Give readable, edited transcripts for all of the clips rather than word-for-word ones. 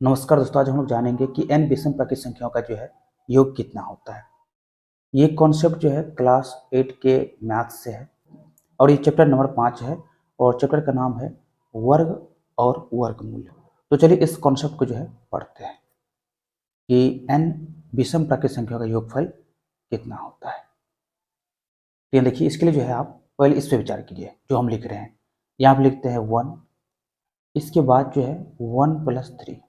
नमस्कार दोस्तों, आज हम लोग जानेंगे कि n विषम प्राकृत संख्याओं का जो है योग कितना होता है। ये कॉन्सेप्ट जो है क्लास 8 के मैथ से है और ये चैप्टर नंबर 5 है और चैप्टर का नाम है वर्ग और वर्गमूल। तो चलिए इस कॉन्सेप्ट को जो है पढ़ते हैं कि n विषम प्राकृत संख्याओं का योगफल कितना होता है। तो ये देखिए, इसके लिए जो है आप पहले इस पर विचार कीजिए। जो हम लिख रहे हैं यहाँ पे लिखते हैं 1, इसके बाद जो है 1 + 3।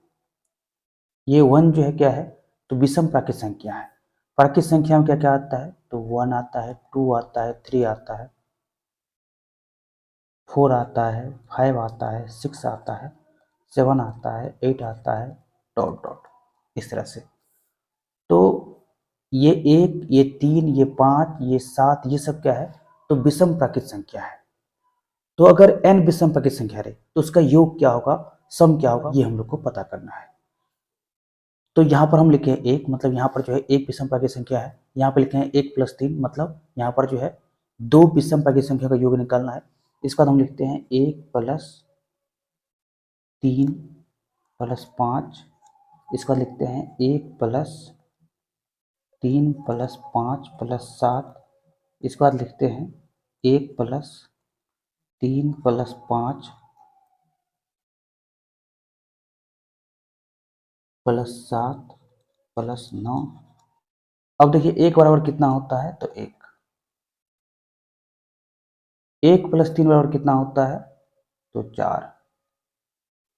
ये 1 जो है क्या है, तो विषम प्राकृत संख्या है। प्राकृत संख्या में क्या क्या आता है, तो 1 आता है, 2 आता है, 3 आता है, 4 आता है, 5 आता है, 6 आता है, 7 आता है, 8 आता है, डॉट डॉट इस तरह से। तो ये 1, ये 3, ये 5, ये 7, ये सब क्या है, तो विषम प्राकृत संख्या है। तो अगर n विषम प्राकृत संख्या रहे तो उसका योग क्या होगा, सम क्या होगा, ये हम लोग को पता करना है। तो यहाँ पर हम लिखे हैं 1, मतलब यहाँ पर जो है एक विषम प्राकृत संख्या है। यहाँ पर लिखे हैं 1 + 3, मतलब यहाँ पर जो है 2 विषम प्राकृत संख्या का योग निकालना है। इसके बाद हम लिखते हैं 1 + 3 + 5। इसका लिखते हैं 1 + 3 + 5 + 7। इसके बाद लिखते हैं 1 + 3 + 5 + 7 + 9। अब देखिए 1 बराबर कितना होता है, तो 1 + 3 बराबर कितना होता है, तो 4।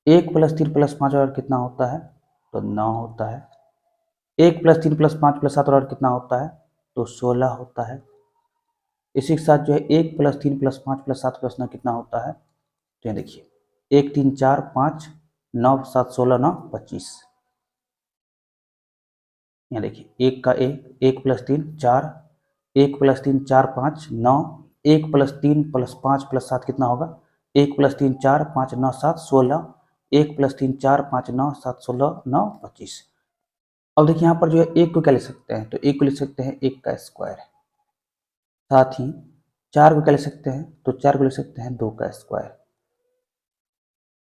1 + 3 + 5 बराबर कितना होता है, तो 9 होता है। 1 + 3 + 5 + 7 बराबर कितना होता है, तो 16 होता है। इसी के साथ जो है 1 + 3 + 5 + 7 + 9 कितना होता है, तो ये देखिए 1 3 4 5 9 7 16 9 25। यहाँ देखिए 1 का 1, 1 + 3 4, 1 + 3 4 5 9, 1 + 3 + 5 + 7 कितना होगा, 1 + 3 4 5 9 7 16, 1 + 3 4 5 9 7 16 9 25। अब देखिए यहाँ पर जो है 1 को क्या लिख सकते हैं, तो 1 को लिख सकते हैं 1 का स्क्वायर। साथ ही 4 को क्या लिख सकते हैं, तो 4 को लिख सकते हैं 2 का स्क्वायर।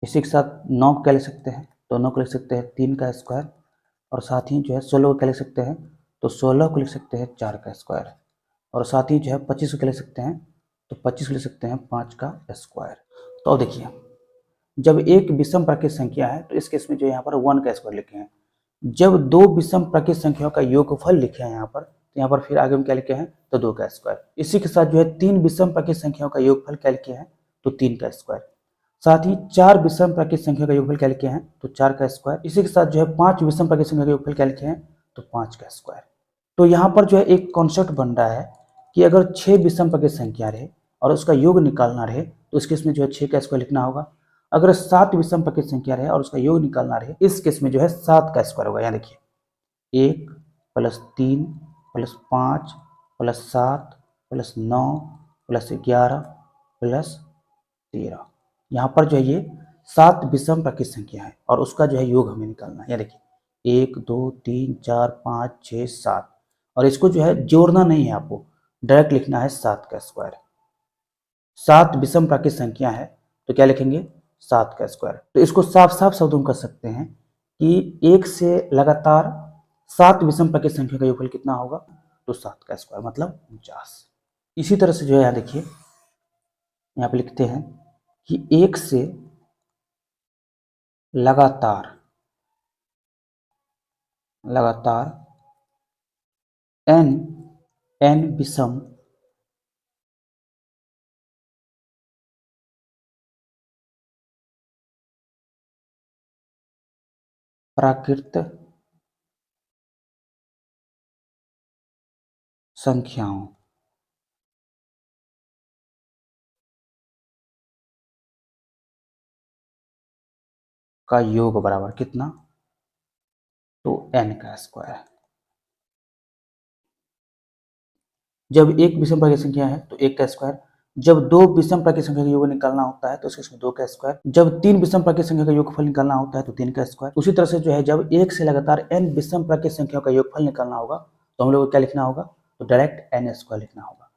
इसी के साथ 9 को क्या लिख सकते हैं, तो 9 को लिख सकते हैं 3 का स्क्वायर। और साथ ही जो है 16 को क्या लिख सकते हैं, तो 16 को लिख सकते हैं 4 का स्क्वायर। और साथ ही जो है 25 को क्या लिख सकते हैं, तो 25 को लिख सकते हैं 5 का स्क्वायर। तो अब देखिए, जब एक विषम प्राकृत संख्या है तो इस केस में जो यहाँ पर 1 का स्क्वायर लिखे हैं। जब 2 विषम प्राकृत संख्याओं का योगफल लिखे हैं यहाँ पर, तो यहाँ पर फिर आगे में क्या लिखे हैं, तो 2 का स्क्वायर। इसी के साथ जो है 3 विषम प्राकृत संख्याओं का योगफल क्या लिखे हैं, तो 3 का स्क्वायर। साथ ही 4 विषम प्राकृत संख्या का योगफल क्या लिखे हैं, तो 4 का स्क्वायर। इसी के साथ जो है 5 विषम प्राकृत संख्या का योगफल क्या लिखे हैं, तो 5 का स्क्वायर। तो यहाँ पर जो है एक कॉन्सेप्ट बन रहा है कि अगर 6 विषम प्राकृत संख्या रहे और उसका योग निकालना रहे तो इस केस में जो है 6 का स्क्वायर लिखना होगा। अगर 7 विषम प्राकृत संख्या रहे और उसका योग निकालना रहे, इस केस में जो है 7 का स्क्वायर होगा। यहाँ देखिए 1 + 3 + 5 + 7 + 9 + 11 + 13। यहाँ पर जो है ये 7 विषम प्राकृत संख्या है और उसका जो है योग हमें निकालना है। यहाँ देखिए 1 2 3 4 5 6 7, और इसको जो है जोड़ना नहीं है, आपको डायरेक्ट लिखना है 7 का स्क्वायर। 7 विषम प्राकृत संख्या है तो क्या लिखेंगे, 7 का स्क्वायर। तो इसको साफ साफ शब्दों में कर सकते हैं कि 1 से लगातार 7 विषम प्राकृत संख्या का योगफल कितना होगा, तो 7 का स्क्वायर मतलब 49। इसी तरह से जो है यहाँ देखिए, यहाँ पे लिखते हैं कि 1 से लगातार n विषम प्राकृत संख्याओं का योग बराबर कितना, तो n का स्क्वायर। जब एक विषम प्राकृत संख्या है तो 1 का स्क्वायर। जब 2 विषम प्राकृत संख्या का योग निकालना होता है तो इसमें 2 का स्क्वायर। जब 3 विषम प्राकृत संख्या का योगफल निकालना होता है तो 3 का स्क्वायर। उसी तरह से जो है जब 1 से लगातार n विषम प्राकृत संख्या का योगफल निकालना होगा तो हम लोग को क्या लिखना होगा, तो डायरेक्ट n स्क्वायर लिखना होगा।